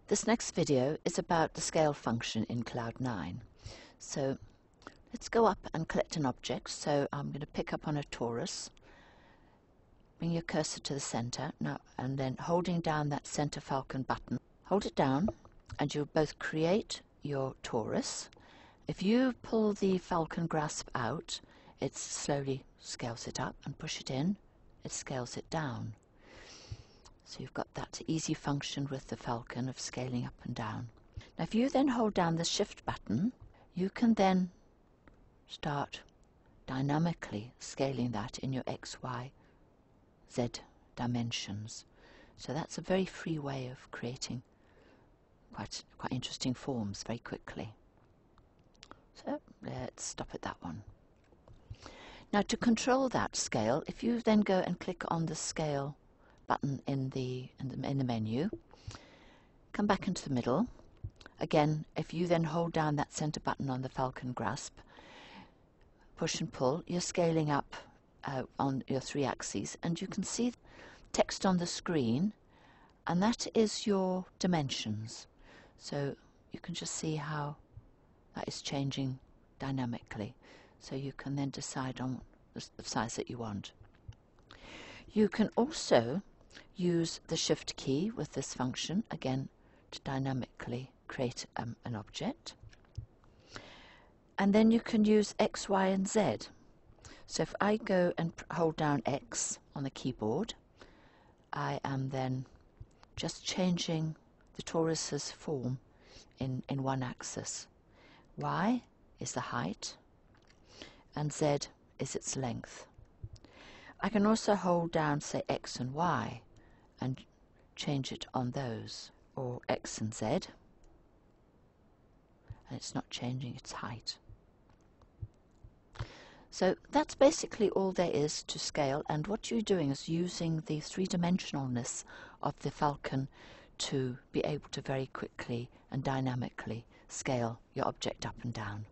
This next video is about the scale function in Cloud9. So let's go up and collect an object. So I'm going to pick up on a torus, bring your cursor to the center now, and then holding down that center falcon button, hold it down and you'll both create your torus. If you pull the falcon grasp out, it slowly scales it up, and push it in, it scales it down. So you've got that easy function with the falcon of scaling up and down. Now if you then hold down the shift button, you can then start dynamically scaling that in your X, Y, Z dimensions. So that's a very free way of creating quite interesting forms very quickly. So let's stop at that one. Now to control that scale, if you then go and click on the scale button in the menu, come back into the middle. Again, if you then hold down that center button on the falcon grasp, push and pull, you're scaling up on your 3 axes, and you can see text on the screen, and that is your dimensions. So you can just see how that is changing dynamically. So you can then decide on the size that you want. You can also use the shift key with this function, again, to dynamically create an object. And then you can use X, Y, and Z. So if I go and hold down X on the keyboard, I am then just changing the torus's form in one axis. Y is the height, and Z is its length. I can also hold down, say, X and Y and change it on those, or X and Z, and it's not changing its height. So that's basically all there is to scale, and what you're doing is using the three-dimensionalness of the falcon to be able to very quickly and dynamically scale your object up and down.